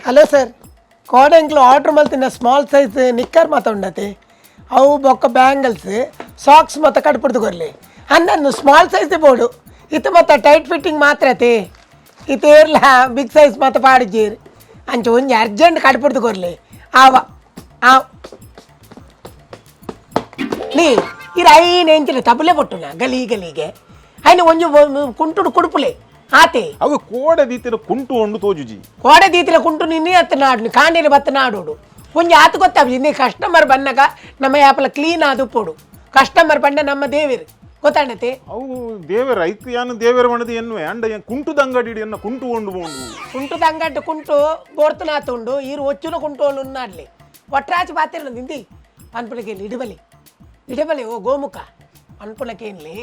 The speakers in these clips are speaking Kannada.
ಹಲೋ ಸರ್, ಕೋಡೆಂಕ್ಲು ಆರ್ಡ್ರ್ ಮಲ್ತಿನ ಸ್ಮಾಲ್ ಸೈಜ್ ನಿಕ್ಕರ್ ಮಾತ ಉಂಡತೆ ಅವು ಬೊಕ್ಕ ಬ್ಯಾಂಗಲ್ಸ್ ಸಾಕ್ಸ್ ಮತ್ತು ಕಟ್ಬಿಡ್ದು ಕೊರಲಿ ಹನ್ನೊಂದು ಸ್ಮಾಲ್ ಸೈಜ್ ಬೋರ್ಡು ಇತ್ತು ಮತ್ತು ಟೈಟ್ ಫಿಟ್ಟಿಂಗ್ ಮಾತ್ರತೆ ಇದು ಇರ್ಲ ಬಿಗ್ ಸೈಜ್ ಮತ್ತು ಪಾಡಿಜೀರ್ ಅಂಚೆ ಒಂಜಿ ಅರ್ಜೆಂಟ್ ಕಟ್ಬಿಡ್ದು ಕೊರಲಿ ಆವ ಆವ್ ನೀ ಇರು ಐನು ಎಂಚಿನ ತಬಲೆ ಪೊಟ್ಟುನ ಗಲೀಗೆ ಐನು ಒಂಜಿ ಕುಂಟುಡು ಕುಡುಪುಲೆ ಆತೆ ಅವು ಕೋಡೆ ದೀತಿನ ಕುಂಟು ಉಂಡು ತೋಜುಜಿ ಕೋಡೆ ದೀತಿನ ಕುಂಟು ನಿನ್ನೆ ಹತ್ತು ನಾಡು ಕಾಂಡಿನ ಬತ್ತ ನಾಡೋಡು ಒಂಜಿ ಆತು ಗೊತ್ತಾಗ ಇನ್ನೇ ಕಸ್ಟಮರ್ ಬನ್ನಗ ನಮ್ಮ ಯಾಪಲ ಕ್ಲೀನ್ ಆದು ಪೋಡು ಕಸ್ಟಮರ್ ಬಂಡ ನಮ್ಮ ದೇವೇರು ಗೊತ್ತಾಂಡತೆ ಅವು ದೇವರ ಐಕ್ ಯಾನು ದೇವರ ಮಣದು ಎನ್ನುವೆ ಅಂಡ ಕುಂಟುದ ಅಂಗಡಿ ಎನ್ನ ಕುಂಟು ಉಂಡು ಕುಂಟುದ ಅಂಗಡಿ ಕುಂಟು ಬೋರ್ತನಾತುಂಡು ಈರು ಒಚ್ಚುನ ಕುಂಟು ಉನ್ನಾಡ್ಲಿ ಒಟ್ರಾಚಿ ಪಾತಿರ ನಿಂದಿ ಅನ್ಪುಲಕೇಲಿ ಇಡಬಲೆ ಓ ಗೋಮುಖ ಅನ್ಪುಲಕೇನ್ಲಿ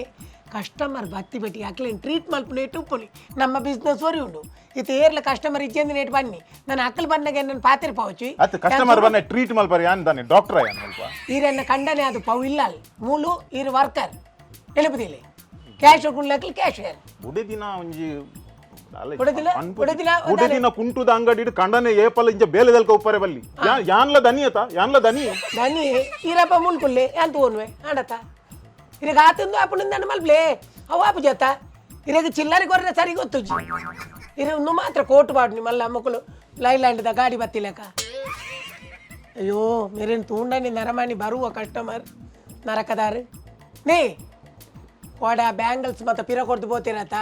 ಕಸ್ಟಮರ್ ಬತ್ತಿ ಬಟ್ಟಿ ಅಕ್ಲೇನು ಟ್ರೀಟ್ ಮಲ್ಪುನೇಟು ಉಪ್ಪುಲಿ ನಮ್ಮ ಬಿಸ್ನೆಸ್ ಓರಿ ಉಂಡು ಇದು ಏರ್ಲ ಕಸ್ಟಮರ್ ಇಜ್ಜೆಂದು ನೇಟ್ ಬನ್ನಿ ನಾನು ಅಕ್ಕಲ್ ಬಂದಾಗ ನನ್ನ ಪಾತಿರ್ ಪಾವಚಿ ಅತ್ತ ಕಸ್ಟಮರ್ ಬನ್ನ ಟ್ರೀಟ್ ಮಲ್ಪರಿ ಯಾನ್ ತಾನೆ ಡಾಕ್ಟರ್ ಯಾನ್ ಮಲ್ಪ ಈರನ್ನ ಕಂಡನೆ ಅದು ಪವು ಇಲ್ಲ ಮೂಲು ಈರು ವರ್ಕರ್ ಎಲುಪದಿಲ್ಲ ಕ್ಯಾಶ್ ಕುಣ್ಲಕ್ಕಲ್ ಕ್ಯಾಶ್ ಬುಡೆ ದಿನ ಒಂಜಿ ಬುಡದಿನ ಕುಂಟುದ ಅಂಗಡಿ ಕಂಡನೆ ಏಪಲ್ ಇಂಜ ಬೇಲೆದಲ್ಕ ಉಪ್ಪರೆ ಬಲ್ಲಿ ಯಾನ್ಲ ದನಿ ದನಿ ಈರಪ್ಪ ಮುನ್ಕುಲ್ಲೆ ಅಂತ ಓನ್ವೆ ಆಡತ ಇರಗ ಆತಂದು ಅಪ್ಪನಿಂದ ಮಲ್ಪ್ಲೆ ಅವಾಪು ಜತ ಇರಗ ಚಿಲ್ಲರಿ ಕೊರ್ರೆ ಸರಿ ಗೊತ್ತುಜ್ಜಿ ಇನ್ನು ಮಾತ್ರ ಕೋಟ್ ಬಾಡ್ನಿ ಮಲ್ಲ ಮಕ್ಕಳು ಲೈಲ್ಯಾಂಡ್ದ ಗಾಡಿ ಬತ್ತಿಲಕ ಅಯ್ಯೋ ಮೇರೇನು ತೂಂಡನಿ ನರಮಾಣಿ ಬರುವ ಕಸ್ಟಮರ್ ನರಕದಾರು ನೇ ಕೋಡ ಬ್ಯಾಂಗಲ್ಸ್ ಮತ್ತು ಪಿರ ಕೊಡ್ದು ಬೋತಿರತ್ತ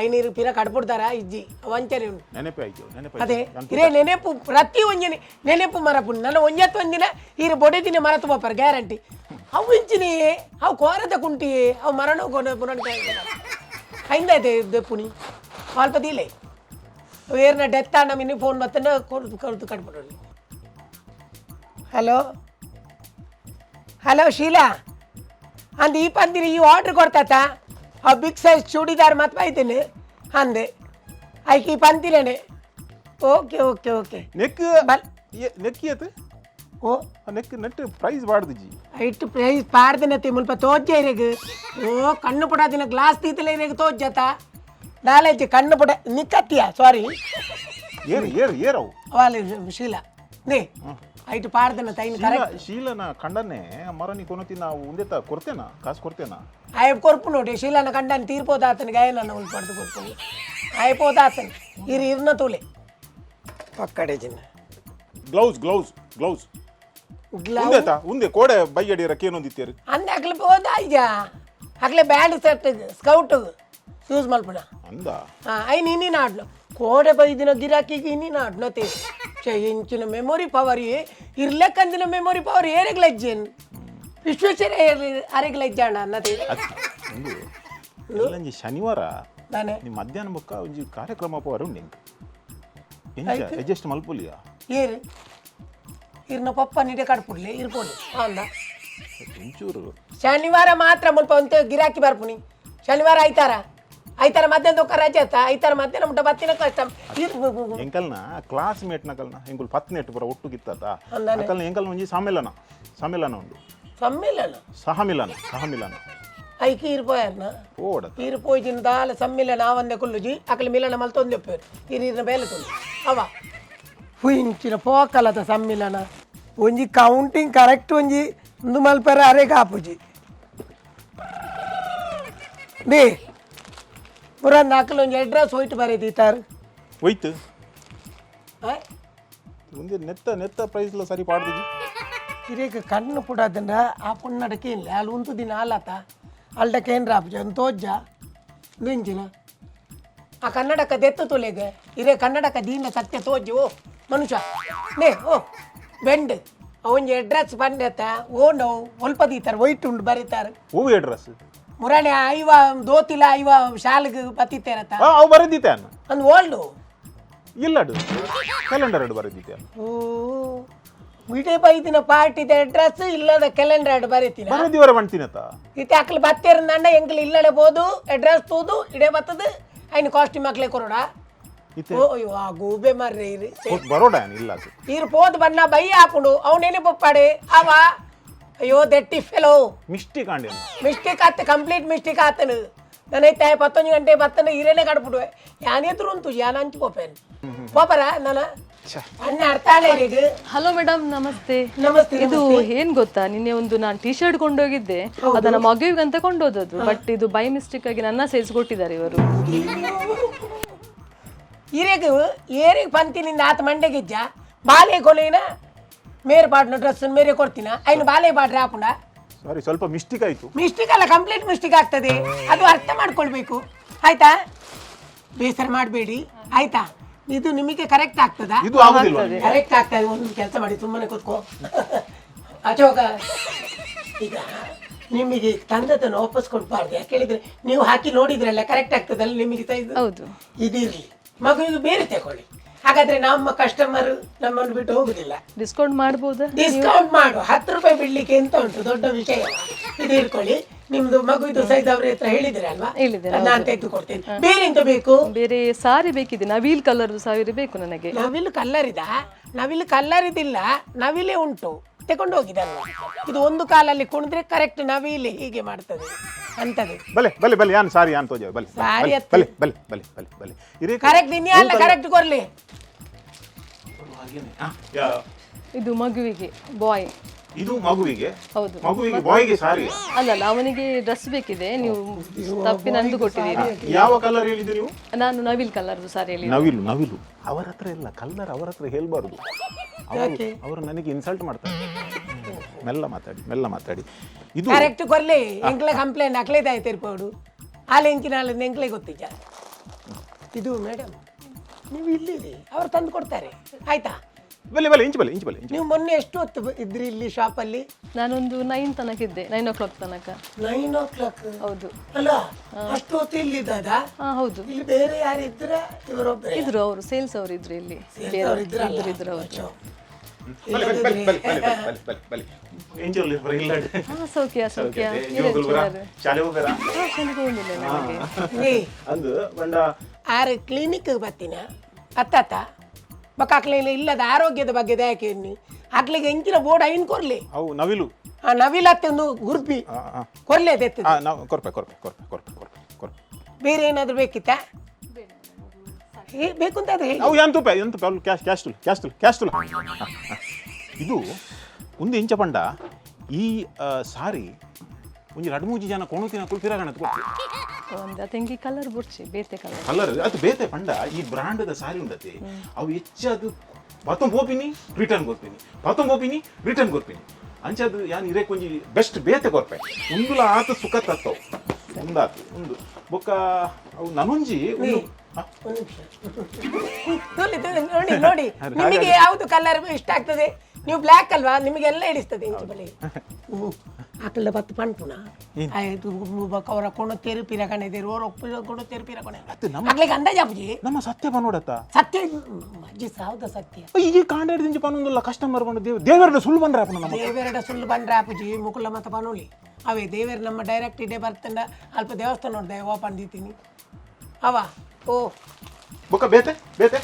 ಐನೀರು ಪಿರ ಕಡ್ಬಿಡ್ತಾರ ಇಜ್ಜಿ ವಂಚನೆ ಉಂಟು ಅದೇ ಇರೇ ನೆನೆಪು ಪ್ರತಿ ಒಂಜಿನಿ ನೆನೆಪು ಮರಪುಂಡು ನನ್ನ ಒಂಜತ್ತು ಒಂದಿನ ಈರು ಬೊಡೆದಿನ ಮರತು ಬಪ್ಪಾರ ಗ್ಯಾರಂಟಿ ಅವು ಇಂಚಿನಿ ಅವು ಕೋರದ ಕುಂಟಿ ಅವು ಮರಣ ಪುನಃ ಐಂದೈತೆ ದೆಪ್ಪುನಿ ಸ್ವಲ್ಪ ದಿಲೆ ಏರ್ನ ಡೆತ್ ಆಂಡ ಮಿನಿ ಫೋನ್ ಬತ್ತನ ಕೊಡ್ತು ಕಟ್ಬಿಡೋಣ ಹಲೋ ಶೀಲಾ ಅಂದು ಈ ಪಂದಿನ ಈ ಆರ್ಡ್ರ್ ಕೊಡ್ತಾತ ಆ ಬಿಗ್ ಸೈಜ್ ಚೂಡಿದಾರ್ ಮಾತ್ರ ಐತೇನೆ ಅಂದೆ ಐಕಿ ಈ ಪಂತಿಲೇನೆ ಓಕೆ ನೆಕ್ ನೆಕ್ಕಿಯತ್ ಓ ನೆಕ್ ನೆಟ್ ಪ್ರೈಸ್ ಬಾಡ್ದು ಜಿ ಐಟು ಪ್ರೈಸ್ ಪಾಡ್ದಿನತಿ ಮುಲ್ಪ ತೋಜ್ಜೆ ಇರೆಗ್ ಓ ಕಣ್ಣು ಪುಡದಿನ ಗ್ಲಾಸ್ ತೀತಲೆ ಇರೆಗ್ ತೋಜ್ಜತ ನಾಲೆಜ್ಜಿ ಕಣ್ಣು ಪುಡ ನಿಕ್ಕತ್ತಿಯ ಸಾರಿ ಏರವು ವಾಲೆ ಶೀಲಾ ನೇ ಐಟು ಪಾಡ್ದನ ತೈನ್ ಕರೆಕ್ಟ್ ಶೀಲನ ಕಂಡನೆ ಮರನಿ ಕೊನತಿ ನಾವು ಉಂದೆತ ಕೊಡ್ತೇನಾ ಕಾಸು ಕೊಡ್ತೇನಾ ಆಯ್ತು ಕೊರ್ಪು ನೋಡಿ ಶೀಲನ ಕಂಡನ್ ತೀರ್ಪೋದಾತನ ಗಾಯನ ಉಲ್ ಪಡ್ದು ಕೊಡ್ತೀನಿ ಆಯ್ಪೋದಾತನ ಇರ್ನ ತೋಲೆ ಪಕ್ಕಡೆ ಜಿನ್ನ ಗ್ಲೌಸ್ ಉಂದೆ ಕೋಡೆ ಬೈಯಡಿ ರಕ್ಕೇನೊಂದಿತ್ತೇರು ಅಂದೆ ಅಕ್ಲೆ ಹೋದಾಯ್ಜ ಅಕ್ಲೆ ಬ್ಯಾಂಡ್ ಸೆಟ್ ಸ್ಕೌಟ್ ಯೂಸ್ ಮಲ್ಪಣ ಅಂದ ಐನ್ ಇನ್ನಿನ ಆಡ್ನು ಕೋಡೆ ಬೈದಿನ ಗಿರಾಕಿಗೆ ಇನ್ನಿನ ಆಡ್ನತೆ ಇಂಚಿನ ಮೆಮೊರಿ ಪವರ್ ಇರ್ಲೆಕ್ಕಂದಿನ ಮೆಮೊರಿ ಪವರ್ ಏರೆಗ್ಲಜ್ಜೇನು ವಿಶ್ವೇಶ್ವರ ಅರೆಗ್ಲಜ್ಜಾಣ ಅನ್ನತೆ ಒಂಜಿ ಶನಿವಾರ ನಿಮ್ಮ ಮಧ್ಯಾಹ್ನ ಬೊಕ್ಕ ಒಂಜಿ ಕಾರ್ಯಕ್ರಮ ಪವರ್ ಉಂಡು ಅಡ್ಜಸ್ಟ್ ಮಲ್ಪುಲಿಯ ಏರು ಇರ್ನ ಪಪ್ಪ ನಿಡೆ ಕಡ್ಪುಡ್ಲಿ ಇರ್ಬೋದು ಅಂದ ಒಂಚೂರು ಶನಿವಾರ ಮಾತ್ರ ಮುಲ್ಪ ಅಂತ ಗಿರಾಕಿ ಬರ್ಪುನಿ ಶನಿವಾರ ಐತಾರ ಮಧ್ಯಾಹ್ನ ದೊಕ್ಕ ರಜೆ ಆಯ್ತಾ ಐತಾರ ಮಧ್ಯಾಹ್ನ ಮುಟ್ಟ ಬತ್ತಿನ ಕಷ್ಟ ಎಂಕಲ್ನ ಕ್ಲಾಸ್ಮೇಟ್ ನಕಲ್ನ ಎಂಕುಲ್ ಪತ್ನೆಟ್ ಪೂರ ಒಟ್ಟು ಗಿತ್ತಾತ ಅಕಲ್ನ ಎಂಕಲ್ನ ಒಂಜಿ ಸಮ್ಮೇಳನ ಉಂಡು ಸಹಮಿಲನ ಐಕಿ ಇರ್ಪೋಯರ್ನ ಇರ್ಪೋಯ್ಜಿನ ದಾಲ ಸಮ್ಮಿಲನ ಆವಂದೆ ಕುಲ್ಲುಜಿ ಅಕಲ್ ಮಿಲನ ಮಲ್ತೊಂದೆ ಪೇರು ಇರಿನ ಬೇಲೆ ತುಳು ಅವ ಹುಯಿಂಚಿನ ಪೋಕಲದ ಸಮ್ಮಿಲನ ಒಂಜಿ ಕೌಂಟಿಂಗ್ ಕರೆಕ್ಟ್ ಒಂಜಿ ಒಂದು ಮಲ್ಪರ ಅರೆ ಕಾಪುಜಿ ದೇ ಪುರಾನ್ ಅಕಲ್ ಒಂಜಿ ಅಡ್ರೆಸ್ ಹೋಯ್ತು ಬರೀತಾರು ಹೋಯ್ತು ಒಂದೇ ನೆತ್ತ ಪ್ರೈಸ್ಲ ಸರಿ ಪಾಡ್ದಿಜಿ ಹಿರೇಕ ಕಣ್ಣು ಪುಡಾದಂಡ ಆ ಪುಣ್ಣಡಕ್ಕೆ ಇಲ್ಲ ಅಲ್ಲಿ ಒಂದು ದಿನ ಆಲತ ಅಲ್ಡಕ್ಕೆ ಏನು ರಾಪುಜ ಒಂದು ತೋಜ್ಜ ನಿಂಚಿನ ಆ ಕನ್ನಡಕ ದೆತ್ತು ತೊಲೆಗೆ ಹಿರೇ ಕನ್ನಡಕ ದೀನ ಸತ್ಯ ತೋಜ್ಜಿ ಓ ಮನುಷ್ಯ ನೇ ಓ ಬೆಂಡ್ ಅವೊಂಜಿ ಅಡ್ರೆಸ್ ಬಂದತ್ತ ಓ ನಾವು ಸ್ವಲ್ಪ ದೀತಾರೆ ವೈಟ್ ಉಂಡು ಬರೀತಾರೆ ಹೂವು ಅಡ್ರೆಸ್ ಮುರಾಣೆ ಐವ ದೋತಿಲ ಐವ ಶಾಲೆಗೆ ಬತ್ತಿತ್ತೇರತ್ತ ಅವು ಬರೆದಿತ್ತೆ ಒಂದು ಓಲ್ಡು ಇಲ್ಲಡು ಕ್ಯಾಲೆಂಡರ್ ಬರೆದಿತ್ತೆ ಓ ವಿಡಿಯೋ ಬೈದಿನ ಪಾರ್ಟಿದ ಅಡ್ರೆಸ್ ಇಲ್ಲದ ಕ್ಯಾಲೆಂಡರ್ ಅಡ್ ಬರೀತೀನಿ ಬರೆದಿವರ ಮಾಡ್ತೀನತ್ತ ಇತ್ತೆ ಅಕ್ಲು ಬತ್ತೇರಂದಂಡ ಎಂಕ್ಲು ಇಲ್ಲಡೆ ಬೋದು ಅಡ್ರೆಸ್ ತೂದು ಇಡೇ ಬತ್ತದು ಐನು ಕಾಸ್ಟ್ಯೂಮ್ ಹಾಕ್ಲೆ ಕೊರೋಡ ಓ ಅಯ್ಯೋ ಆ ಗೂಬೆ ಮರ್ರೆ ಇರಿ ಬರೋಡ ಇಲ್ಲ ಇರು ಪೋದು ಬಣ್ಣ ಬೈ ಹಾಕೊಂಡು ಅವನೇನೆ ಬೊಪ್ಪಾಡೆ ಅವ ಅಯ್ಯೋ ದೆಟ್ಟಿ ಫೆಲೋ ಮಿಸ್ಟೇಕ್ ಆತ ಕಂಪ್ಲೀಟ್ ಮಿಸ್ಟೇಕ್ ಆತನು ನನೈತೆ 11 ಗಂಟೆ ಬತ್ತನ ಇರೇನೆ ಕಡ್ಬಿಡುವೆ ಯಾನ್ ಎದುರು ಉಂಟು ಯಾನ್ ಹಂಚಿ ಪೋಪೇನು ಪೋಪರ ನಾನು ಅಣ್ಣ ಅರ್ಥಾಳೆ ಈಗ ಹಲೋ ಮೇಡಮ್, ನಮಸ್ತೆ. ನಮಸ್ತೆ. ಇದು ಏನ್ ಗೊತ್ತಾ, ನಿನ್ನೆ ಒಂದು ನಾನು ಟೀ ಶರ್ಟ್ ಕೊಂಡೋಗಿದ್ದೆ, ಅದನ್ನ ಮಗುವಿಗಂತ ಕೊಂಡೋದದ್ದು. ಬಟ್ ಇದು ಬೈ ಮಿಸ್ಟೇಕ್ ಆಗಿ ನನ್ನ ಸೈಜ್ ಕೊಟ್ಟಿದ್ದಾರೆ ಇವರು. ಇರೇಗ ಏರಿಗೆ ಪಂತಿನಿಂದ ಆತ ಮಂಡೆಗಿಜ್ಜ ಬಾಲೆ ಕೊಲೆನ ಮೇರೆ ಪಾಡ್ನ ಡ್ರೆಸ್ ಮೇರೆ ಕೊಡ್ತೀನ ಐನು ಬಾಲೆ ಪಾಡ್ರೆ ಆಪುಂಡ. ಸಾರಿ, ಸ್ವಲ್ಪ ಮಿಸ್ಟೇಕ್ ಆಯ್ತು. ಮಿಸ್ಟೇಕ್ ಅಲ್ಲ, ಕಂಪ್ಲೀಟ್ ಮಿಸ್ಟೇಕ್ ಆಗ್ತದೆ. ಅದು ಅರ್ಥ ಮಾಡ್ಕೊಳ್ಬೇಕು, ಆಯ್ತಾ? ಬೇಸರ ಮಾಡಬೇಡಿ, ಆಯ್ತಾ? ಇದು ನಿಮಗೆ ಕರೆಕ್ಟ್ ಆಗ್ತದಾ? ಇದು ಆಗುದಿಲ್ಲ. ಕರೆಕ್ಟ್ ಆಗ್ತದೆ. ಒಂದು ಕೆಲಸ ಮಾಡಿ, ಸುಮ್ಮನೆ ಕೂತ್ಕೋ ಅಶೋಕ. ಈಗ ನಿಮಗೆ ತಂದದನ್ನು ವಾಪಸ್ ಕೊಡ್ಬಾರ್ದು. ಯಾಕೆ ಹೇಳಿದ್ರೆ ನೀವು ಹಾಕಿ ನೋಡಿದ್ರಲ್ಲ, ಕರೆಕ್ಟ್ ಆಗ್ತದಲ್ಲ ನಿಮಗೆ ಸೈಜ್. ಹೌದು, ಇದಿರ್ಲಿ, ಮಗುವಿಗೆ ಬೇರೆ ತಗೊಳ್ಳಿ. ಹಾಗಾದ್ರೆ ನಮ್ಮ ಕಸ್ಟಮರ್ ನಮ್ಮನ್ನು ಬಿಟ್ಟು ಹೋಗುದಿಲ್ಲ. ಡಿಸ್ಕೌಂಟ್ ಮಾಡ್ಬೋದಾ? ಡಿಸ್ಕೌಂಟ್ ಮಾಡು. 10 ರೂಪಾಯಿ ಬಿಡ್ಲಿಕ್ಕೆ ಎಂತ ಉಂಟು, ದೊಡ್ಡ ವಿಷಯ. ಇದು ಇಟ್ಕೊಳ್ಳಿ, ನಿಮ್ದು ಮಗುವಿದು ಸೈಜ್ ಅವ್ರ ಹತ್ರ ಹೇಳಿದ್ರೆ ಅಲ್ವಾ, ನಾನು ತೆಗೆದು ಕೊಡ್ತೇನೆ. ಬೇರೆ ಎಂತ ಬೇಕು? ಬೇರೆ ಸಾರಿ ಬೇಕಿದೆ, ನವಿಲ್ ಕಲರ್ ಸಾರಿ ಬೇಕು ನನಗೆ. ನವಿಲು ಕಲ್ಲರ್ ಇದ? ನವಿಲು ಕಲ್ಲರ್ ಇದಿಲ್ಲ, ನವಿಲೇ ಉಂಟು, ತಕೊಂಡು ಹೋಗಿದಲ್ವ. ಇದು ಒಂದು ಕಾಲಲ್ಲಿ ಕುಣಿದ್ರೆ ಕರೆಕ್ಟ್ ನವಿಲೆ ಹೀಗೆ ಮಾಡ್ತದೆ ಅಂತದೆ. ಬಲೆ ಬಲೆ ಬಲೆ ಯಾನ್ ಸಾರಿ ಯಾನ್ ತೋಜ ಬಲೆ ಸಾರಿ ಬಲೆ ಬಲೆ ಬಲೆ ಬಲೆ ಬಲೆ ಇರೇ ಕರೆಕ್ಟ್ ಇನ್ಯ ಅಲ್ಲ, ಕರೆಕ್ಟ್ ಕೊರ್ಲಿ. ಇದು ಮಗುವಿಗೆ ಬಾಯ್. ಇದು ಮಗುವಿಗೆ? ಹೌದು. ಮಗುವಿಗೆ ಬಾಯ್ಗೆ ಸಾರಿ ಅಲ್ಲಲ್ಲ, ಅವನಿಗೆ ಡ್ರೆಸ್ ಬೇಕಿದೆ, ನೀವು ತಪ್ಪಿನಂದು ಕೊಟ್ಟಿದ್ದೀರಿ. ಯಾವ ಕಲರ್ ಹೇಳಿದ್ದು ನೀವು? ನಾನು ನವಿಲ್ ಕಲರ್ ಸಾರಿ ಹೇಳಿ. ನವಿಲು ನವಿಲು ಅವರ ಹತ್ರ ಇಲ್ಲ, ಕಲ್ಲರ್ ಅವರ ಹತ್ರ ಹೇಳ್ಬಾರ್ದು. ಅವರು ನನಗೆ ಇನ್ಸಲ್ಟ್ ಮಾಡ್ತಾರೆ. ಮೆಲ್ಲ ಮಾತಾಡಿ, ಮೆಲ್ಲ ಮಾತಾಡಿ. ಇದು ಕರೆಕ್ಟ್ ಕೊರ್ಲಿ. ಎಂಕ್ಲೆ ಕಂಪ್ಲೇಂಟ್ ಅಕ್ಲೇದಾಯ್ತು ಇರ್ಬೋದು. ಹಾಲು ಎಂಕಿನ ಹಾಲು ಎಂಕ್ಲೆ ಗೊತ್ತಿಜ್ಜ. ಇದು ಮೇಡಮ್, ನೀವು ಇಲ್ಲಿರಿ, ಅವ್ರು ತಂದು ಕೊಡ್ತಾರೆ, ಆಯ್ತಾ? ಬಲೆ ಬಲೆ ಇಂಚು ಬಲೆ ಇಂಚು ಬಲೆ. ನೀವು ಮೊನ್ನೆ ಎಷ್ಟು ಹೊತ್ತು ಇದ್ರಿ ಇಲ್ಲಿ ಶಾಪಲ್ಲಿ? ನಾನೊಂದು 9 ತನಕ ಇದ್ದೆ, 9 o'clock ತನಕ. 9 o'clock? ಹೌದು. ಅಲ್ಲ, ಅಷ್ಟು ಹೊತ್ತು ಇಲ್ಲಿದ್ದದ? ಹೌದು. ಇಲ್ಲಿ ಬೇರೆ ಯಾರಿದ್ರ? ಇವರೊಬ್ಬರೇ ಇದ್ರು, ಅವರು ಸೇಲ್ಸ್ ಅವರು ಇದ್ರು ಇಲ್ಲಿ. ಇದ್ರು ಅವರು. ಸೌಖ್ಯ ಸೌಖ್ಯ. ಆರು ಕ್ಲಿನಿಕ್ ಬರ್ತೀನ ಅತ್ತಾತ ಬಕ್ಕಾಕ್ಲೆ ಇಲ್ಲದ ಆರೋಗ್ಯದ ಬಗ್ಗೆ ದಯಕೆ ಆಗ್ಲಿಗೆ ಎಂಕಿನ ಬೋರ್ಡ್ ಐನ್ ಕೊರ್ಲಿ. ಅವು ನವಿಲು ಆ ನವಿಲ್ ಹತ್ತೆ ಒಂದು ಗುರ್ಪಿ ಕೊರ್ಲಿ ಅದೆತ್ತ. ಬೇರೆ ಏನಾದ್ರು ಬೇಕಿತ್ತ? ಬೇಕು ಅಂತ ಅದು ಹೇಳಿ. ಅವು ಎಂತ ರೂಪಾಯಿ ಎಂತ ರೂಪಾಯಿ ಕ್ಯಾಸ್ಟುಲ್. ಇದು ಒಂದು ಇಂಚ ಪಂಡ ಈ ಸಾರಿ ಒಂಜಿ 2-3 ಜನ ಕೊಣುತಿನ ಕುಲ್ಪಿರಾಗಣ ತೆಂಗಿ ಕಲರ್ ಬುಡ್ಚಿ ಬೇತೆ ಕಲರ್ ಅದು ಬೇತೆ ಪಂಡ ಈ ಬ್ರಾಂಡದ ಸಾರಿ ಉಂಡತೆ ಅವು ಹೆಚ್ಚದು ಪತ್ತೊಂ ಪೋಪಿನಿ ರಿಟರ್ನ್ ಕೊರ್ಪಿನಿ ಅಂಚದು ಯಾನ್ ಇರೇ ಕೊಂಜಿ ಬೆಸ್ಟ್ ಬೇತೆ ಕೊರ್ಪೆ ಉಂದುಲ ಆತ ಸುಖ ತತ್ತವು ಒಂದಾತು ಒಂದು ಬೊಕ್ಕ ಅವು ನನೊಂಜಿ ನೋಡಿ ನಿಮಗೆ ಯಾವ್ದು ಕಲರ್ ಇಷ್ಟ ಆಗ್ತದೆ? ನೀವು ಬ್ಲ್ಯಾಕ್ ಅಲ್ವಾ, ನಿಮಗೆಲ್ಲ ಹಿಡಿಸ್ತದೆ. ಇಂಚು ಬಲೆ ಆಕಳ ಬತ್ತು ಪಂಪುನ ಆಯ್ತು ಅವರ ಕೊಣತ್ತೇರು ಪಿರಕಣೆದೇರು ಅವರ ಕೊಣತ್ತೇರು ಪಿರಕಣೆ ಆಗ್ಲಿಕ್ಕೆ ಅಂದಾಜಾಪುಜಿ ನಮ್ಮ ಸತ್ಯ ಪನೋಡತ್ತ ಸತ್ಯ ಅಜ್ಜಿ ಸಾವ್ದ ಸತ್ಯ ಈ ಕಾಂಡಾಡಿದಿಂಚ ಪನೊಂದುಲ್ಲ ಕಸ್ಟಮರ್ ಬಂದು ದೇವರ ಸುಳ್ಳು ಬಂದ್ರೆ ದೇವರ ಸುಳ್ಳು ಬಂದ್ರೆ ಆಪುಜಿ ಮುಕುಲ ಮತ ಪನೋಲಿ ಅವೇ ದೇವರ ನಮ್ಮ ಡೈರೆಕ್ಟ್ ಇಡೇ ಬರ್ತಂಡ ಅಲ್ಪ ದೇವಸ್ಥಾನ ನೋಡ್ದೆ ಓಪನ್ ದೀತೀನಿ ಅವ ಓ ಬೊಕ್ಕ ಬೇತೆ ಬೇತೆ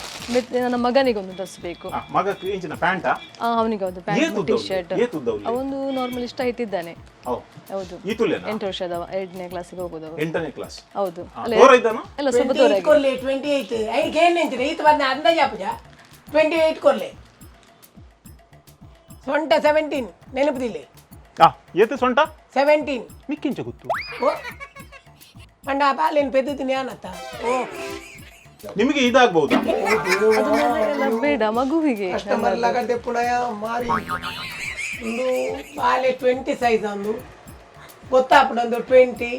ನನ್ನ ಮಗನಿಗೆ ಒಂದು ಡ್ರೆಸ್ ಬೇಕು. ಮಗಕ್ಕೆ ಇಂಚಿನ ಪ್ಯಾಂಟ್ ಅವನಿಗೆ ಒಂದು ಪ್ಯಾಂಟ್ ಟಿ ಶರ್ಟ್. ಅವನು ನಾರ್ಮಲ್ ಇಷ್ಟ ಇಟ್ಟಿದ್ದಾನೆ. ಹೌದು, 8 ವರ್ಷದವ, 2ನೇ ಕ್ಲಾಸಿಗೆ ಹೋಗೋದವ. 8ನೇ ಕ್ಲಾಸ್. ಹೌದು. ಎಲ್ಲ ಸ್ವಲ್ಪ ತೋರಾಗಿ 28 ಐದು ಏನು ನೆಂಚಿದೆ ಈತ ಬಂದ ಅಂದಾಜ ಪೂಜ 28 ಕೊರ್ಲೆ ಸೊಂಟ 17 ನೆನಪದಿಲ್ಲ. ಏತು ಸೊಂಟ 17 ಮಿಕ್ಕಿಂಚ ಗೊತ್ತು ಓ ಪಂಡ ಬಾಲೇನು ಪೆದ್ದಿದ್ದೀನಿ ಅನ್ನತ್ತ. ಓ ನಿಮಗೆ ಇದಾಗಬಹುದು ಬೇಡ, ಮಗುವಿಗೆ ಕಸ್ಟಮರ್ ಲಗಡೆ ಪುಣಯ ಮಾರಿ ಒಂದು ಬಾಲೆ 20 ಸೈಜ್ ಒಂದು ಗೊತ್ತಾಪುಡೊಂದು 20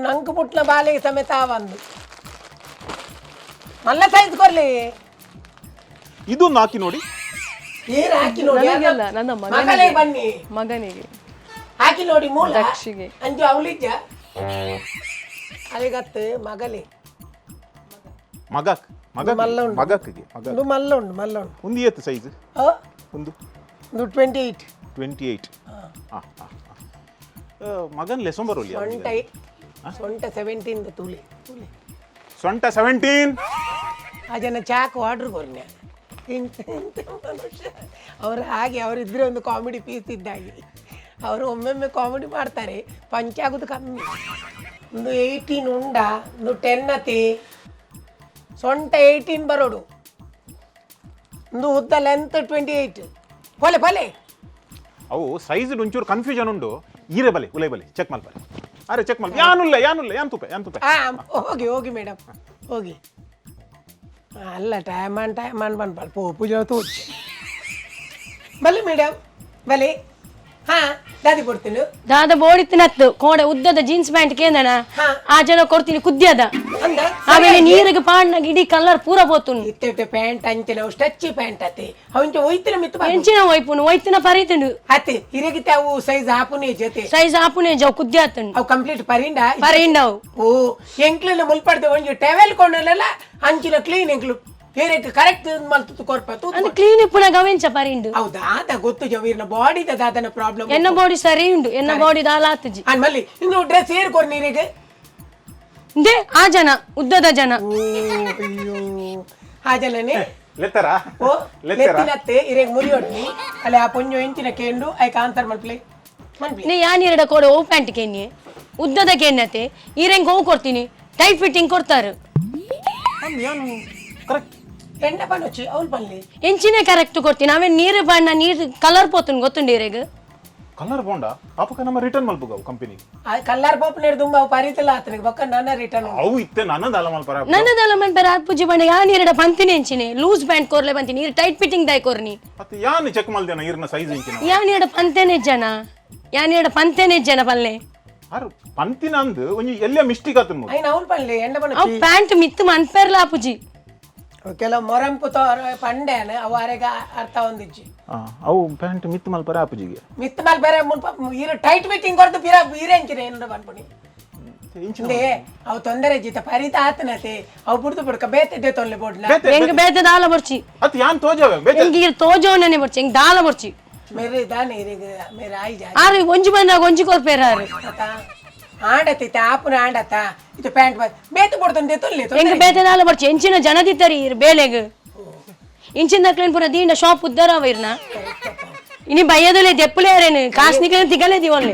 ನಂಗೆ ಪುಟ್ನ ಬಾಲೆಗೆ ಸಮೇತ ಒಂದು ಮಲ್ಲ ಸೈಜ್ ಕೊರ್ಲಿ. ಇದು ಹಾಕಿ ನೋಡಿ, ಏನ್ ಹಾಕಿ ನೋಡಿ, ನನ್ನ ಮಗನೇ ಬನ್ನಿ ಮಗನಿಗೆ ಹಾಕಿ ನೋಡಿ. ಮೂಲ ದಕ್ಷಿಗೆ ಅಂಜು ಅವಳಿದ್ದ ಅಲ್ಲಿಗತ್ತೆ ಮಗಲಿ ಮಗಕ್ ಮಗಕ್ಕಿಗೆ ಒಂದು ಮಲ್ಲ ಉಂಟು ಒಂದು ಏತು ಸೈಜ್ ಒಂದು 28 ಮಗನ್ ಲೆಸೊಂ ಬರೋಲಿ ಸೊಂಟ 17 ತುಳಿ ಸೊಂಟ 17 ಅದನ್ನ ಚಾಕು ಆರ್ಡರ್ ಕೊರ್ನೆ ಮನುಷ್ಯ ಅವರು ಹಾಗೆ ಅವರಿದ್ರೆ ಒಂದು ಕಾಮಿಡಿ ಪೀಸ್ ಇದ್ದಾಗೆ ಅವರು ಒಮ್ಮೊಮ್ಮೆ ಕಾಮಿಡಿ ಮಾಡ್ತಾರೆ. ಪಂಚಾಗುದು ಕಮ್ಮಿ. ಒಂದು 18 ಉಂಡ, ಒಂದು 10 ಅತಿ ಸೊಂಟ 18 ಬರೋಡು ಒಂದು ಉದ್ದ ಲೆಂತ್ 28 ಪೋಲೆ ಪೋಲೆ ಅವು ಸೈಜ್ ಒಂಚೂರು ಕನ್ಫ್ಯೂಷನ್ ಉಂಡು ಈರೆ ಬಲೆ ಉಲೈ ಬಲೆ ಚೆಕ್ ಮಲ್ಪರೆ ಅರೆ ಚೆಕ್ ಮಲ್ಪ ಯಾನುಲ್ಲ ಯಾನ್ ತುpe ಹೋಗಿ ಹೋಗಿ ಮೇಡಮ್ ಹೋಗಿ ಅಲ್ಲ ಟೈಮ್ ಅನ್ಬನ್ಪಲ್ ಪೂಜೆ ತೋಚಿ ಬಲೆ ಮೇಡಮ್ ಬಲೆ ಹಾ ದಾದಿ ಕೊಡ್ತೀನಿ ದಾದ ಬೋಡಿತ್ತಿನತ್ತು ಕೋಡೆ ಉದ್ದದ ಜೀನ್ಸ್ ಪ್ಯಾಂಟ್ ಕೇಂದಣ ಆ ಜನ ಕೊಡ್ತೀನಿ ಕುದ್ಯದ ಆಮೇಲೆ ನೀರಿಗೆ ಪಾಂಡ್ನಾಗ ಇಡೀ ಕಲರ್ ಪೂರ ಪೋತುಂಡು ಇತ್ತೆ ಪ್ಯಾಂಟ್ ಅಂಚಿನ ಸ್ಟಚ್ ಪ್ಯಾಂಟ್ ಅತ್ತೆ ಅವಂಚ ಒಯ್ತಿನ ಮಿತ್ತು ಎಂಚಿನ ಒಯ್ಪುನು ಒಯ್ತಿನ ಪರಿತುಂಡು ಅತ್ತೆ ಹಿರಗಿತೆ ಅವು ಸೈಜ್ ಹಾಪುನೆ ಜೊತೆ ಸೈಜ್ ಆಪುನೆ ಜವ್ ಕುದ್ಯಾತುಂಡು ಅವು ಕಂಪ್ಲೀಟ್ ಪರಿಂಡವು ಓ ಎಂಕ್ಲೆಲ್ಲ ಮುಲ್ಪಡ್ದೆ ಒಂಜಿ ಟವೆಲ್ ಕೊಂಡಲ್ಲ ಅಂಚಿನ ಕ್ಲೀನ್ ಎಂಕ್ಲು ಬೇರೆಕ್ಕೆ ಕರೆಕ್ಟ್ ಮಲ್ತು ಕೊರ್ಪತ್ತು ಅದು ಕ್ಲೀನ್ ಇಪ್ಪುನ ಗವೆಂಚ ಪರಿಂಡು ಹೌದಾ ಅದ ಗೊತ್ತು ಜವೀರ್ನ ಬಾಡಿ ದಾದನ ಪ್ರಾಬ್ಲಮ್ ಎನ್ನ ಬಾಡಿ ಸರಿ ಉಂಡು ಎನ್ನ ಬಾಡಿ ದಾಲಾತಜಿ ಮಲ್ಲಿ ಇನ್ನು ಡ್ರೆಸ್ ಏರ್ ಕೊರ್ ನೀರಿಗೆ ದೇ ಆ ಜನ ಉದ್ದದ ಜನ ಅಯ್ಯೋ ಆ ಜನನೇ ಲೆತ್ತರ ಓ ಲೆತ್ತಿನತ್ತೆ ಇರೆಗ್ ಮುರಿಯೋಡ್ನಿ ಅಲ್ಲಿ ಆ ಪೊಂಜು ಎಂಚಿನ ಕೇಂಡು ಐ ಕಾಂತಾರ್ ಮಲ್ಪ್ಲೆ ನೀ ಯಾನ್ ಎರಡ ಕೋಡೆ ಓ ಪ್ಯಾಂಟ್ ಕೇನ್ಯೆ ಉದ್ದದ ಕೇನ್ನತೆ ಈರೆಂಗ್ ಹೋಗಿ ಕೊಡ್ತೀನಿ ಟೈಟ್ ಫಿಟ್ಟಿಂಗ್ ಕೊಡ್ತಾರೆ ಕರೆಕ್ಟ್ ಎಂಡ ಪನೊಚ್ಚಿ ಅವ್ಲು ಪಲ್ಲಿ ಎಂಚಿನೇ ಕರೆಕ್ಟ್ ಕೊಡ್ತೀನಿ ಅವೇ ನೀರು ಬಣ್ಣ ನೀರು ಕಲರ್ ಪೋತುನ್ ಗೊತ್ತುಂಡು ಇರೆಗ್ ಕಲರ್ ಬೋಂಡ ಅಪಕ ನಮ್ಮ ರಿಟರ್ನ್ ಮಲ್ಪುಗ ಕಂಪನಿ ಆ ಕಲ್ಲರ್ ಪೋಪ್ ನೆಡ್ ತುಂಬಾ ಪರಿತಿಲ್ಲ ಆತನಿಗೆ ಬಕ್ಕ ನನ್ನ ರಿಟರ್ನ್ ಅವು ಇತ್ತೆ ನನ್ನದಲ್ಲ ಮಲ್ಪರ ನನ್ನದಲ್ಲ ಮಂಪರ ಆತ್ಪುಜಿ ಬಣ್ಣ ಯಾನ್ ಎರಡ ಪಂತಿನಿ ಎಂಚಿನಿ ಲೂಸ್ ಪ್ಯಾಂಟ್ ಕೊರ್ಲೆ ಬಂತೀನಿ ನೀರು ಟೈಟ್ ಫಿಟ್ಟಿಂಗ್ ದೈ ಕೊರ್ನಿ ಮತ್ತೆ ಯಾನ್ ಚೆಕ್ ಮಲ್ದೇನ ಇರ್ನ ಸೈಜ್ ಇಂಚಿನ ಯಾನ್ ಎರಡ ಪಂತೆನೆ ಜನ ಪಲ್ಲೆ ಅರು ಪಂತಿನ ಅಂದು ಒಂಜಿ ಎಲ್ಲ ಮಿಸ್ಟೇಕ್ ಆತನ್ ಐನ ಅವ್ಲು ಪಲ್ಲಿ ಎಂಡ ಅವ್ ಪನೊಚ್ಚಿ ಪ್ಯಾಂಟ್ ಮಿತ್ತು ಮನ್ಪೆರ್ಲ ಆಪುಜಿ ಕೆಲವು ಮೊರಂಪು ಪಂಡೆನ ಅವು ಅರೆಗ ಅರ್ಥ ಹೊಂದಿಜ್ಜಿ ಅವು ಪ್ಯಾಂಟ್ ಮಿತ್ ಮಲ್ಪರ ಆಪುಜಿಗೆ ಮಿತ್ ಮೇಲೆ ಬೇರೆ ಮುಲ್ಪ ಇರ ಟೈಟ್ ಫಿಟ್ಟಿಂಗ್ ಕೊಡ್ದು ಬಿರ ಬೀರೆಂಚಿನ ಏನಾರ ಬಂದ್ಬಿಡಿ ಇಂದೇ ಅವು ತೊಂದರೆ ಜೀತ ಪರಿತ ಆತನತೆ ಅವು ಬುಡ್ದು ಬಿಡ್ಕ ಬೇತಿದ್ದೆ ತೊಂದ್ರೆ ಬೋಡ್ಲ ಎಂಗ್ ಬೇತೆ ದಾಲ ಬರ್ಚಿ ಅತ್ ಯಾನ್ ತೋಜವೆ ಬೇತೆ ಎಂಗ್ ಇರ್ ತೋಜೋನನೆ ಬರ್ಚಿ ಎಂಗ್ ದಾಲ ಬರ್ಚಿ ಮೇರೆ ದಾನೆ ಇರಿಗ ಮೇರೆ ಆಯಿ ಜಾ ಆರೆ ಒಂಜಿ ಬಂದಾಗ ಒಂಜಿ ಕೊರ್ಪೇರಾರು ಆತ ಆಂಡತಿ ಆಪುನ ಆಂಡತ ಇದು ಪ್ಯಾಂಟ್ ಬೇತು ಕೊಡ್ತಂದೆ ತೊಲ್ಲೆ ಎಂಗ್ ಬೇತೆ ದಾಲ ಬರ್ಚಿ ಎಂಚಿನ ಜನದಿತ್ತರಿ ಇರ್ ಬೇಲೆಗ್ ಇಂಚಿನ ದಕ್ಲೇನ್ ಪುರ ದೀಂಡ ಶಾಪ್ ಉದ್ದಾರವ ಇರ್ನ ಇನಿ ಬಯ್ಯದಲೆ ದೆಪ್ಪಲೆ ಯಾರೇನು ಕಾಸ್ನಿಕಲೆ ತಿಗಲೆ ದಿವಲ್ಲೆ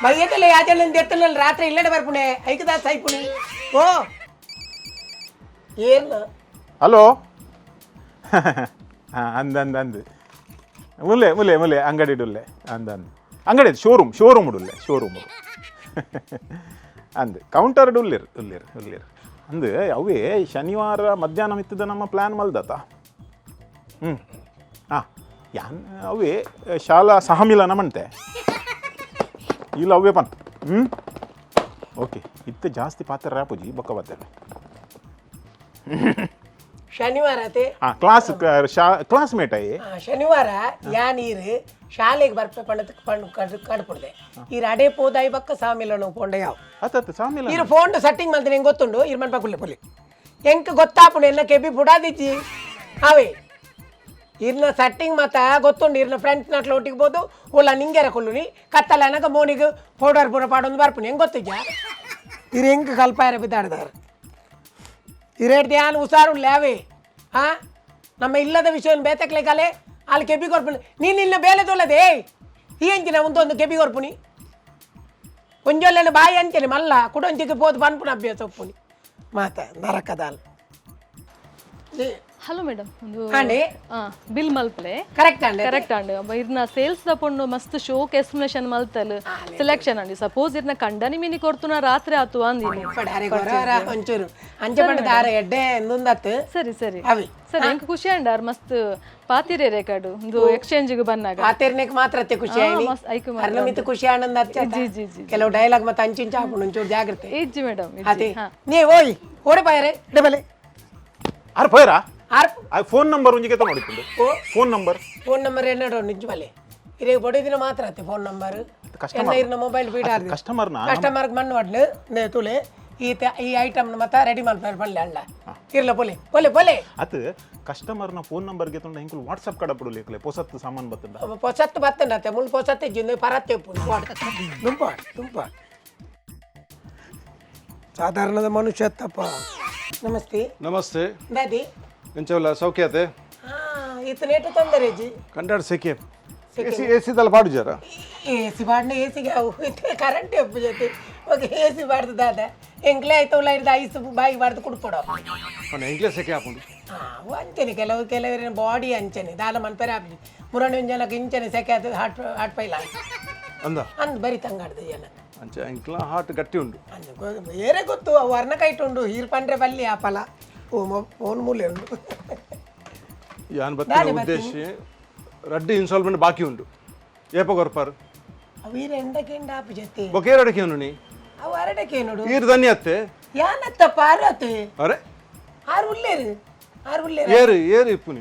ಬಯ್ಯತಲೆ ಯಾಜನ ದೆತ್ತಲ ರಾತ್ರಿ ಇಲ್ಲಡೆ ಬರ್ಪುಣೆ ಐಕದ ಸೈಪುಣಿ ಓ ಏನು ಹಲೋ ಅಂದ್ ಮುಲೆ ಅಂಗಡಿ ಇಡುಲ್ಲೆ ಅಂದ್ ಅಂಗಡಿ ಶೋರೂಮ್ ಇಡುಲ್ಲೆ ಶೋರೂಮ್ ಅಂದ್ ಕೌಂಟರ್ ಉಲ್ಲಿರ್ ಅಂದ್ ಅವೇ ಶನಿವಾರ ಮಧ್ಯಾಹ್ನ ಮಿತ್ತದ ನಮ್ಮ ಪ್ಲಾನ್ ಮಲ್ದತ ಯಾನ್ ಅವೇ ಶಾಲಾ ಸಹಮಿಲನ ಮಂತೆ ಇಲ್ಲ ಅವೇ ಪನ್ ಓಕೆ ಇತ್ತೆ ಜಾಸ್ತಿ ಪಾತ್ರ ರಾಪುಜಿ ಬೊಕ್ಕ ಬರ್ತೇನೆ ಶನಿವಾರ ಅತೆ ಕ್ಲಾಸ್ಮೇಟ್ ಅಯ್ಯೇ ಶನಿವಾರ ಯಾ ನೀರು ಶಾಲೆಗೆ ಬರ್ಪೆ ಪಂಡು ಕಡ್ಪುಡ್ದೆ ಈ ಅಡೆ ಪೋದಾಯಿ ಬಕ್ಕ ಸಾಮಿಲನು ಪೋಂಡ ಯಾವ ಅತ್ತ ಸಾಮಿಲ ಇರು ಫೋನ್ ಸೆಟ್ಟಿಂಗ್ ಮಾಡ್ತೀನಿ ಹೆಂಗೆ ಗೊತ್ತುಂಡು ಇರ್ ಮನ್ಪ ಪುಲ್ಲೆ ಪುಲಿ ಹೆಂಗೆ ಗೊತ್ತಾಪುಡು ಎಲ್ಲ ಕೆಬಿ ಬುಡಾದಿಜ್ಜಿ ಅವೇ ಇರ್ನ ಸೆಟ್ಟಿಂಗ್ ಮಾತ ಗೊತ್ತುಂಡು ಇರ್ನ ಫ್ರೆಂಡ್ಸ್ ನಾಟ್ಲ ಒಟ್ಟಿಗೆ ಬೋದು ಓಲ ನಿಂಗೆರ ಕೊಲ್ಲುನಿ ಕತ್ತಲ್ಲ ನನಗೆ ಮೋನಿಗೆ ಪೌಡರ್ ಪೂರ ಪಾಡೊಂದು ಬರ್ಪುನಿ ಹೆಂಗೆ ಗೊತ್ತಿಜ್ಜ ಇರು ಹೆಂಗೆ ಕಲ್ಪಾಯರ ಬಿದ್ದಾಡ್ದಾರ ಇರೇಡ್ ಧ್ಯಾನ ಹುಷಾರುಳ್ಳೆ ಅವೇ ನಮ್ಮ ಇಲ್ಲದ ವಿಷಯವನ್ನು ಬೇತಕ್ಲೆಗಾಲೆ ಅಲ್ಲಿ ಕೆಬಿ ಕೊರ್ಪುನಿ ನೀನು ಇನ್ನ ಬೇಲೆ ತೊಲ್ಲದೆ ಈ ಅಂಚಿನ ಒಂದು ಕೆಬಿ ಕೊರ್ಪುನಿ ಒಂಜೊಲ್ಲೆನ ಬಾಯಿ ಅಂಚನೆ ಮಲ್ಲ ಕುಡೊಂಚಿಗೆ ಪೋದು ಪನ್ಪುನ ಅಭ್ಯಾಸ ಒಪ್ಪುನಿ ಮಾತ ನರಕದಾಲ್ ಹಲೋ ಮೇಡಮ್ ಒಂದು ಅಂಡಿ ಬಿಲ್ ಮಲ್ಪಲೆ ಕರೆಕ್ಟ್ ಅಂడి ಕರೆಕ್ಟ್ ಅಂడి ಇರ್ನ ಸೇಲ್ಸ್ ದ ಪೊಂಡು ಮಸ್ತ್ ಶೋಕ್ ಎಸ್ಟಿಮೇಷನ್ ಮಲ್ತಲ್ ಸೆಲೆಕ್ಷನ್ ಅಂడి ಸಪೋಸ್ ಇರ್ನ ಕಂಡನಿ ಮಿನಿ ಕೊಡ್ತುನ ರಾತ್ರಿ ಆತು ಅಂದಿನಿ ಪಡಾರೆ ಗೊರವರ ಒಂಚೂರು ಅಂಚೆ ಪಂಡ ದಾರ ಎಡ್ಡೆ ಎಂದುಂದತ್ತು ಸರಿ ಸರಿ ಅವಿ ಸರಿ ಎಂಕ್ ಖುಷಿ ಅಂಡಾರ್ ಮಸ್ತ್ ಪಾತಿರೆ ರೇಕಾಡು ಒಂದು ಎಕ್ಸ್ಚೇಂಜ್ ಗೆ ಬಂದಾಗ ಆತೇರ್ನೆಕ್ ಮಾತ್ರ ಅತ್ತೆ ಖುಷಿ ಆಯ್ನಿ ಮಸ್ತ್ ಐಕು ಅರ್ನಮಿತ ಖುಷಿ ಆನಂದ ಅಚ್ಚ ಕೆಲವು ಡೈಲಾಗ್ ಮತ್ತೆ ಅಂಚಿಂಚ ಹಾಪುಂಡು ಒಂಚೂರು ಜಾಗ್ರತೆ ಇಜ್ಜಿ ಮೇಡಮ್ ಅದೇ ನೀ ಓಯ್ ಓಡೆ ಬಾಯರೆ ಡಬಲೆ ಅರೆ ಪೋಯರಾ ಆರ್ ಫೋನ್ ನಂಬರ್ ಒಂಜಿಗೆ ನೋಡಿಕೊಂಡು ಫೋನ್ ನಂಬರ್ ಎನ್ನಡೋ ನಿಜಮಲೆ ಇರೇ ಬೊಡಿದಿನ ಮಾತ್ರ ಅತ್ತೆ ಫೋನ್ ನಂಬರ್ ಎನ್ನ ಇರ್ನ ಮೊಬೈಲ್ ಫೀಡ್ ಆರ್ದಿ ಕಸ್ಟಮರ್ ಮಣ್ಣು ಒಡ್ಲು ನೇ ತುಳೆ ಈ ಐಟಮ್ ಮತ್ತ ರೆಡಿ ಮಾಡ್ತಾರೆ ಬಲ್ಲೆ ಅಲ್ಲ ಇರ್ಲ ಪೊಲೆ ಅತ್ ಕಸ್ಟಮರ್ನ ಫೋನ್ ನಂಬರ್ಗೆ ತೊಂಡ ಹೆಂಕಲ್ ವಾಟ್ಸ್ಆಪ್ ಕಡಪಡು ಲೇಕಲೆ ಪೊಸತ್ತು ಸಾಮಾನು ಬತ್ತಂಡ ಪೊಸತ್ತು ಬತ್ತಂಡತ್ತೆ ಮುಳ್ ಪೊಸತ್ತೆ ಜಿಂದೆ ಪರತ್ತೆ ತುಂಬ ಸಾಧಾರಣದ ಮನುಷ್ಯತ್ತಪ್ಪ ನಮಸ್ತೆ ದಾದಿ ಎಂಚವಲ್ಲ ಸೌಖ್ಯತೆ ಇತನೇಟು ತೊಂದರೆ ಜಿ ಕಂಡಾಡ್ ಸೆಕೆ ಎಸಿ ದಲ್ಲ ಪಾಡು ಜರ ಎಸಿ ಬಾಡ್ನ ಎಸಿಗೆ ಕರೆಂಟ್ ಒಪ್ಪು ಜೊತೆ ಓಕೆ ಎಸಿ ಬಾಡ್ದು ದಾದ ಎಂಕ್ಲೆ ಆಯ್ತವಲ್ಲ ಇರ್ದು ಐಸ್ ಬಾಯಿ ಬಾರ್ದು ಕುಡ್ಕೊಡೋ ಎಂಕ್ಲೆ ಸೆಕೆ ಹಾಕೊಂಡು ಅಂಚನೆ ಕೆಲವರಿನ ಬಾಡಿ ಅಂಚನೆ ದಾಲ ಮನ್ಪರೆ ಆಪ್ಲಿ ಮುರಣಿ ಜನಕ್ಕೆ ಇಂಚನೆ ಸೆಕೆ ಆಯ್ತದೆ ಹಾಟ್ ಪೈಲ ಅಂದ ಅಂದ್ ಬರಿ ತಂಗಾಡ್ದು ಜನ ಅಂಚೆ ಎಂಕ್ಲ ಹಾಟ್ ಗಟ್ಟಿ ಉಂಡು ಬೇರೆ ಗೊತ್ತು ವರ್ಣ ಕೈಟುಂಡು ಹೀರ್ ಪಂಡ್ರೆ ಬಲ್ಲಿ ಆಪಲ ಫೋನ್ ಮೂಲೆ ಉಂಡು ಯಾನ್ ಬತ್ತಿನ ಉದ್ದೇಶ ರಡ್ಡಿ ಇನ್ಸ್ಟಾಲ್ಮೆಂಟ್ ಬಾಕಿ ಉಂಡು ಏಪ ಕೊರ್ಪಾರು ಅವೀರ ಎಂಡಕೆಂಡ ಆಪು ಜೊತೆ ಬೊಕೇರಡಕೇನು ನೀ ಅವು ಅರಡಕ್ಕೆ ನೋಡು ಈರ್ ದನ್ನಿ ಅತ್ತೆ ಯಾನತ್ತ ಪಾರತ್ ಅರೆ ಆರು ಉಳ್ಳೇರು ಏರು ಇಪ್ಪುನಿ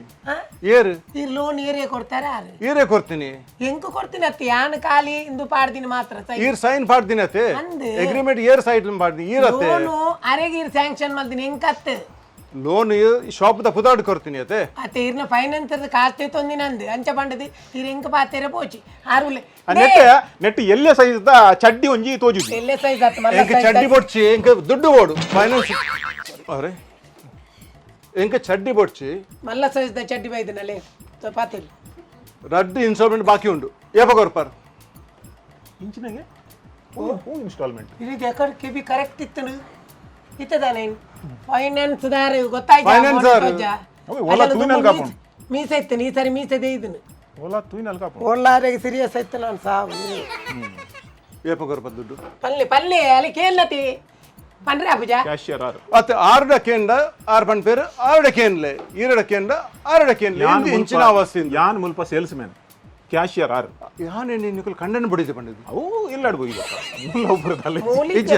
ಏರು ಈ ಲೋನ್ ಏರಿಯಾ ಕೊಡ್ತಾರ ಆರು ಈರೇ ಕೊಡ್ತೀನಿ ಹೆಂಗ್ ಕೊಡ್ತೀನಿ ಅತ್ತ ಯಾನ್ ಖಾಲಿ ಇಂದು ಪಾಡ್ದಿನ ಮಾತ್ರ ಈರ್ ಸೈನ್ ಪಾಡ್ತೀನಿ ಅತ್ತೆ ಅಂದೆ. ಅಗ್ರಿಮೆಂಟ್ ಏರ್ ಸೈಟ್ ಪಾಡ್ತೀನಿ ಈರತ್ತೆ ಲೋನು ಅರೆಗೀರ್ ಸ್ಯಾಂಕ್ಷನ್ ಮಾಡ್ತೀನಿ ಹೆಂಗ್ ಕತ್ ಲೋನ್ ಶಾಪ್ ದ ಪುದಾಡ್ ಕೊಡ್ತೀನಿ ಅತ್ತೆ ಅತ್ತೆ ಇರ್ನ ಫೈನಾನ್ಸ್ ಕಾಸ್ತೆ ತೊಂದಿನ ಅಂದು ಅಂಚ ಪಂಡದು ಇರ್ ಹೆಂಗ್ ಪಾತೆರ ಪೋಚಿ ಆರು ಉಳ್ಳೆ ನೆಟ್ ಎಲ್ಲೇ ಸೈಜ್ ಚಡ್ಡಿ ಒಂಜಿ ತೋಜುದು ಎಲ್ಲೇ ಸೈಜ್ ಆತ್ ಎಂಕ ಚಡ್ಡಿ ಬೊಡ್ಚಿ ಎಂಕ ದುಡ್ಡು ಓಡು ಫೈನಾನ್ಸ್ ಅರೆ ಎಂಕ ಚಡ್ಡಿ ಬೊಡ್ಚಿ ಮಲ್ಲ ಸೈಜ್ ದ ಚಡ್ಡಿ ಬೈದನಲ್ಲೇ ಪಾತಿಲ್ ರಡ್ಡಿ ಇನ್ಸ್ಟಾಲ್ಮೆಂಟ್ ಬಾಕಿ ಉಂಡು ಏಪ ಕೊರ್ಪಾರು ಇಂಚಿನಾಗೆ ಇನ್ಸ್ಟಾಲ್ಮೆಂಟ್ ಇದು ಎಕಡೆ ಬಿ ಕರೆಕ್ಟ್ ಇತ್ತು ಇತ್ತದಾನೆ ಫೈನಾನ್ಸ್ ದಾರ ಗೊತ್ತಾಯ್ತಾ Finance ದಾರು. ಮೀಸೆ ಇತ್ತು ಈ ಸರಿ ಮೀಸೆದೇ ಇದನ್ನು ಓಲಾ ತೂಯಿನಲ್ಲಿ ಕಾಪು ಒಳ್ಳಾರಿಗೆ ಸೀರಿಯಸ್ ಆಯ್ತು ನಾನು ಸಾವು ಏಪ ಕೊರ್ಪಾರು ದುಡ್ಡು ಪಲ್ಲೆ ಅಲ್ಲಿ ಕೇಳತಿ ಪಂಡ್ರೆ ಅಪ್ಪುಜ ಕ್ಯಾಶಿಯರ್ ಆರು ಅತ್ತೆ ಆರುಡ ಕೇಂಡ ಆರು ಪಂಡ್ ಪೇರು ಆರುಡ ಕೇನ್ಲೆ ಈರಡ ಕೇಂಡ ಆರುಡ ಕೇನ್ಲೆ ಇಂಚಿನ ಅವಸ್ಥೆಯಿಂದ ಯಾನ್ ಮುಲ್ಪ ಸೇಲ್ಸ್ ಮ್ಯಾನ್ ಕ್ಯಾಶಿಯರ್ ಆರು ಯಾನೇ ನಿಕ್ಕಲು ಕಂಡನ್ನು ಬಿಡಿದೆ ಪಂಡಿದ್ದು ಅವು ಇಲ್ಲಾಡ್ಬೋದು ಈಗ ಒಬ್ಬರದಲ್ಲಿ ನಿಜ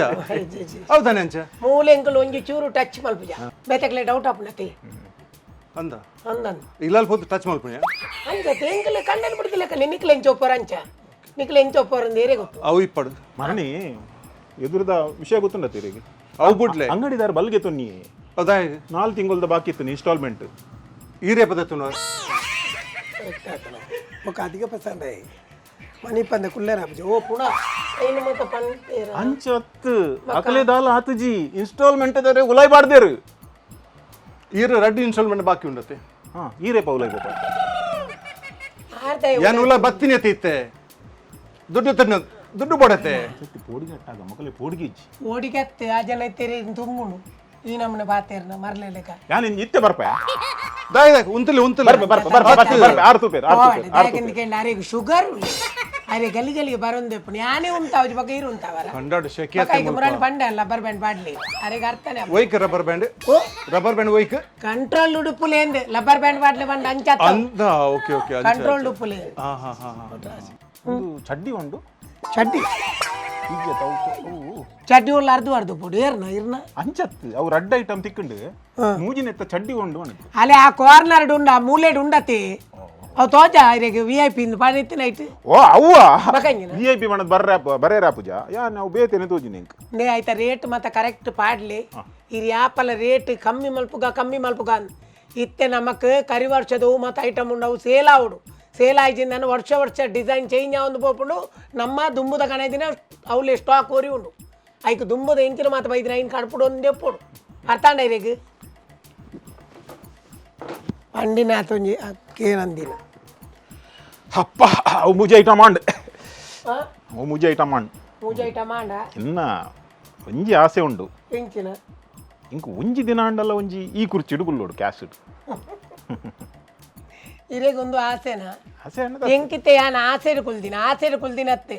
ಹೌದಾನೆ ಅಂಚ ಮೂಲೆ ಎಂಕಲು ಒಂಜಿ ಚೂರು ಟಚ್ ಮಲ್ಪುಜ ಬೇತಕ್ಲೆ ಡೌಟ್ ಅಪ್ಪನತಿ ಅಂದ ಅಂದನ್ ಇಲ್ಲ ಹೋದ್ ಟಚ್ ಮಲ್ಪುಣ್ಯ ಅಂಚತೆ ಎಂಕಲೆ ಕಂಡನ್ ಬಿಡ್ತಿಲ್ಲ ನಿಕ್ಲೆ ಎಂಚೊಪ್ಪರ ಅಂಚ ನಿಕ್ಲೆ ಎಂಚೊಪ್ಪರ ಏರೇ ಗೊತ್ತು ಅವು ಇಪ್ಪಡು ಮರಣಿ ಎದುರದ ವಿಷಯ ಗೊತ್ತುಂಡ ತೀರಿಗೆ ಅವು ಬಿಡ್ಲೆ ಅಂಗಡಿದಾರ ಬಲ್ಗೆ ತೊನ್ನಿ ಹೌದಾ 4 ತಿಂಗಳದ ಬಾಕಿ ಇತ್ತು ಇನ್ಸ್ಟಾಲ್ಮೆಂಟ್ ಈರೇ ಪದತ್ತು ఒక అధిక పసండే మనీ పంద కుల్లర్ అబ్బ ఓ పునా ಐನು ಮತ ಪಂತೇರ ಅಂಚತ್ತು ಅಕಲೆ ದಾಲ ಹಾತುಜಿ ಇನ್ಸ್ಟಾಲ್ಮೆಂಟ್ ದರೆ ಉಲೈ ಬಾಡ್ದೇರು ಈರ ರಡ್ಡಿ ಇನ್ಸ್ಟಾಲ್ಮೆಂಟ್ ಬಾಕಿ ಉಂಡತೆ ಹಾ ಈರೇ ಪೌಲೈ ಗೋಪ ಆರ್ದೈ ಯಾನ್ ಉಲ ಬತ್ತಿನ ಅತಿತ್ತೆ ದುಡ್ಡು ಬಡತೆ ಪೋಡಿಗೆ ಅಟ್ಟಾಗ ಮಕ್ಕಳೇ ಪೋಡಿಗೆಜ್ಜಿ ಓಡಿಗತ್ತೆ ಆ ಜನ ಇತ್ತೇರಿ ತುಂಬುನು ಈ ನಮ್ಮನೆ ಬಾತೇರ್ನ ಮರ್ಲೇಲೆಕ ಯಾನ್ ಇತ್ತೆ ಬರ್ಪ ದಾಯ್ ಉಂತಲೆ ಬರ್ಪ ಆರು ತೂಪೇರು ఎందుకంటే అరే షుగర్ అరే గలి గలికి బరుంది ఇప్పుడు యానే ఉంటావు పక్క ఇరు ఉంటావరా ಕಂಡಾಡು ಶೆಕೆ పక్క మురాని పండే రబ్బర్ బ్యాండ్ పాడలే అరే గర్తనే ವೈಕ್ ರಬ್ಬರ್ ಬ್ಯಾಂಡ್ ವೈಕ್ కంట్రోల్ ఉడుపు లేంది రబ్బర్ బ్యాండ్ పాడలే పండ అంచ ಅಂದ ಓಕೆ ಓಕೆ కంట్రోల్ ఉడుపు లేదు ಹಾ ಹಾ ಹಾ ಒಂದು ಚಡ್ಡಿ ಉಂಡು ಚಡ್ಡಿ ಹೀಗೆ ಚಡ್ಡಿ ಉಳ್ಳ ಅರ್ದು ಪುಡು ಇರ್ನ ಅಂಚತ್ತು ಅವು ರೆಡ್ ಐಟಮ್ ತಿಕ್ಕಂಡು ಮೂಜಿನ ಎತ್ತ ಚಡ್ಡಿ ಉಂಡು ಅಣ್ಣ ಅಲ್ಲೇ ಆ ಕಾರ್ನರ್ ಉಂಡ ಆ ಮೂಲೆಡ್ ಉಂಡತಿ ಅವು ತೋಜ ಇರೆಗೆ VIP ಇಂದ ಪಾಡಿತ್ತು ನೈಟ್ ಓ ಅವ್ವ ಬಕಂಗಿನ VIP ಮಾಡದ್ ಬರೇ ರಾಪುಜ ಯಾ ನಾವು ಬೇತೇನೆ ತೋಜಿ ನಿಂಕ ನೇ ಆಯ್ತಾ ರೇಟ್ ಮತ್ತೆ ಕರೆಕ್ಟ್ ಪಾಡ್ಲಿ ಇರಿ ಆಪಲ ರೇಟ್ ಕಮ್ಮಿ ಮಲ್ಪುಗ ಇತ್ತೆ ನಮಕ್ ಕರಿ ವರ್ಷದವು ಮತ್ತೆ ಐಟಮ್ ಉಂಡವು ಸೇಲ್ ಆವುಡು ಸೇಲ್ ಆಯ್ತು ವರ್ಷ ಡಿಸೈನ್ ಚೇಂಜ್ ಆವೊಂದು ಪೋಪುಂಡು ನಮ್ಮ ದುಂಬುದ ಕಣ ದಿನ ಅವಲೆ ಸ್ಟಾಕ್ ಓರಿ ಉಂಡು ಐಕ್ ದುಂಬುದ ಎಂಚಿನ ಮಾತು ಬೈದಿನ ಐನ್ ಕಡ್ಪುಡು ಒಂದೇ ಪೋಡು ಅರ್ಥಾಂಡ ಇರೆಗ್ ಪಂಡಿನ ಆತೊಂಜಿ ಕೇನಂದಿನ ಅಪ್ಪ ಅವು ಮುಜಿ ಐಟಮ್ ಮಾಂಡ್ ಅವು ಮುಜಿ ಐಟಮ್ ಮಾಂಡ್ ಪೂಜೆ ಐಟಮ್ ಮಾಂಡ ಇನ್ನ ಒಂಜಿ ಆಸೆ ಉಂಡು ಎಂಚಿನ ಇಂಕ ಒಂಜಿ ದಿನ ಅಂಡಲ್ಲ ಒಂಜಿ ಈ ಕುರ್ಚಿಡು ಗುಲ್ಲೋಡು ಕ್ಯಾಶ್ ಇಡು ಇರೆಗೊಂದು ಆಸೆನಾ ಆಸೆ ಅನ್ನದ ಎಂಕಿತ್ತೆ ಯಾನ್ ಆಸೆಡ್ ಕುಲ್ದಿನ ಅತ್ತೆ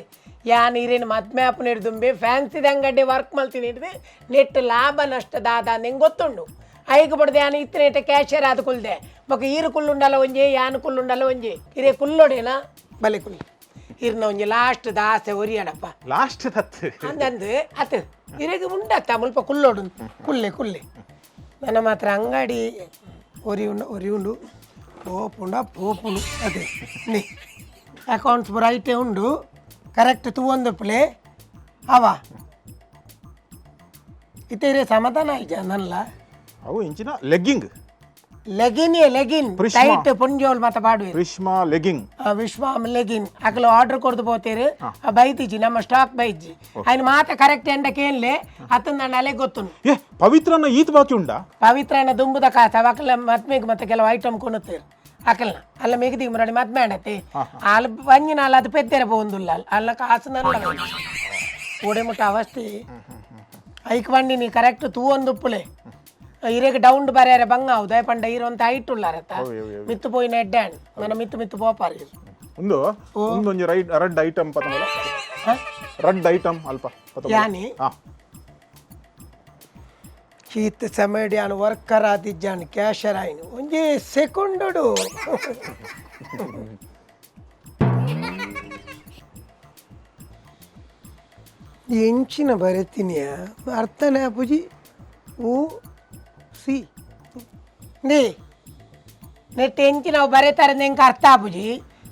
ಯಾನ್ ಇರೇನು ಮದ್ಮೆ ಆಪುನ ಹಿಡ್ದುಂಬೆ ಫ್ಯಾನ್ಸಿದ ಅಂಗಡಿ ವರ್ಕ್ ಮಲ್ತೀನಿ ಹಿಡ್ದು ನೆಟ್ ಲಾಭ ನಷ್ಟ ದಾದ ನಂಗೆ ಗೊತ್ತುಂಡು ಐಕ್ ಬಡ್ದೆ ಯಾನ್ ಇತ್ತನೇಟ ಕ್ಯಾಶಿಯರ್ ಆದ ಕುಲ್ದೆ ಮಕ್ಕ ಈರು ಕುಲ್ಲುಂಡಲ್ಲ ಒಂಜಿ ಯಾನ್ ಕುಲ್ಲುಂಡಲ್ಲ ಒಂಜಿ ಇರೇ ಕುಲ್ಲೋಡೇನಾ ಬಲೆ ಕುಲ್ ಇರ್ನ ಒಂಜಿ ಲಾಸ್ಟ್ ಆಸೆ ಒರಿಯಡಪ್ಪ ಲಾಸ್ಟ್ ತತ್ತು ಅಂದಂದು ಅತ್ ಇರೆಗೆ ಉಂಡತ್ತ ಮುಲ್ಪ ಕುಲ್ಲೋಡು ಕುಲ್ಲೆ ನನ್ನ ಮಾತ್ರ ಅಂಗಡಿ ಒರಿ ಉಂಡು పోపుండు అదే నీ అకౌంట్స్ రైటే ఉండు కరెక్ట్ తూవందు ప్లే అవా ఇతేరే సమాధాన నల్ల ಅವು ಇಂಚಿನ ಲೆಗ್ಗಿಂಗ್ ಲೆಗಿನ್ ಟೈಟ್ ಪುಂಜೋಲ್ ಮತ ಪಾಡುವೆ ವಿಶ್ಮಾ ಲೆಗ್ಗಿಂಗ್ ವಿಶ್ವ ಲೆಗಿನ್ ಅಕಲು ಆರ್ಡರ್ ಕೊಡ್ದು పోతేరు ಬೈತಿಜಿ ನಮ್ಮ ಸ್ಟಾಕ್ ಬೈಜಿ ఆయన ಮಾತ ಕರೆಕ್ಟ್ ಎಂಡಕೇನ್ಲೆ ಅತಂದ ನಲೆ ಗೊತ್ತುಂಡು ಏ ಪವಿತ್ರನ ಈತ್ ಬಾಕಿ ಉಂಡಾ ಪವಿತ್ರನ ದುಂಬುದ ಕಾಸ ಅಕಲ ಮದ್ಮೆಗೆ ಮತ್ತೆ ಕೆಲವು ಐಟಮ್ ಕೊನುತ್ತೇರು ಅಕಲ್ನ ಅಲ್ಲ ಮಿಗದಿಗೆ ಮುರಡಿ ಮದ್ಮೆ ಆಡತ್ತೆ ಅಲ್ಲ ಬಂಜಿನ ಅಲ್ಲ ಅದು ಪೆದ್ದೆರ ಬೋಂದುಲ್ಲ ಅಲ್ಲ ಕಾಸು ನಲ್ಲ ಓಡೆ ಮುಟ್ಟ ಅವಸ್ಥೆ ಐಕ್ ಬಂಡಿ ನೀ ಕರೆಕ್ಟ್ ತೂ ಒಂದು ಉಪ್ಪುಲೆ ಇರೇಗ ಡೌಂಡ್ ಬರ್ಯಾರ ಬಂಗ ಹೌದಾ ಪಂಡ ಇರೋಂತ ಹೈಟ್ ಉಳ್ಳಾರತ್ತ ಮಿತ್ತು ಪೋಯಿನ ಎಡ್ಡಾಣ್ ನನ್ನ ಮಿತ್ತು ಪೋಪಾರಿ ಒಂದು ಒಂದೊಂದು ರೆಡ್ ಐಟಮ್ ಪತಮಲ ರೆಡ್ ಐಟಮ್ ಅಲ್ಪ ಯಾನಿ ಚೀತ್ ಸಮಯಡ್ಯಾನ್ ವರ್ಕರ್ ಆದಿಜ್ಜಾನ್ ಕ್ಯಾಶರ್ ಆಯ್ನು ಒಂಜಿ ಸೆಕೆಂಡಡು ಎಂಚಿನ ಬರೆತೀನಿಯ ಅರ್ಥನೇ ಅಪ್ಪುಜಿ ಓ ಸಿ ನೇ ನೆಟ್ ಎಂಚಿ ನಾವು ಬರೀತಾರೆ ನಿಂಗೆ ಅರ್ಥ ಆಪುಜಿ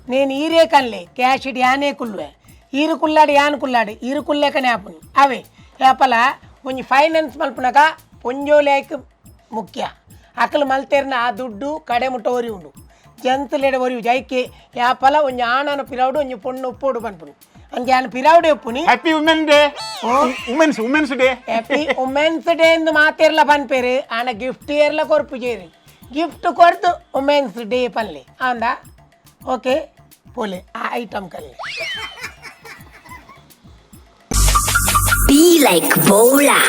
నేను ఈరే కన్లే క్యాష్ ఇడి యానే కుల్వే ఈరు కుల్లాడి యాన్ కుల్లాడి ఈరు కుల్లేకనే ఆపుని అవే యాపల కొంచెం ఫైనాన్స్ మల్పునక ಪೊಂಜೋಲೇಕ್ ಮುಖ್ಯ ಅಕಲು ಮಲ್ತೇರ್ನ ಆ ದುಡ್ಡು ಕಡೆ ಮುಟ್ಟ ಒರಿ ಉಂಡು ಜಂತುಲೆಡ ಒರಿ ಜೈಕೆ ಯಾಪಲ ಒಂಜಿ ಆಣನ ಪಿರೌಡು ಒಂಜಿ ಪೊಣ್ಣು ಉಪ್ಪೋಡು ಪನ್ಪುನಿ ಅಂಗೆ ಆನ ಪಿರೌಡು ಎಪ್ಪುನಿ happy women day women's day happy women's day ಎಂದು ಮಾತೇರ್ಲ ಪನ್ಪೇರು ಆನ ಗಿಫ್ಟ್ ಏರ್ಲ ಕೊರ್ಪು ಜೇರಿ ಗಿಫ್ಟ್ ಕೊರ್ದು ವುಮೆನ್ಸ್ ಡೇ ಪನ್ಲೆ ಆಂದ ಓಕೆ ಪೋಲೆ ಆ ಐಟಮ್ ಕಲ್ಲಿ Be like Bolar.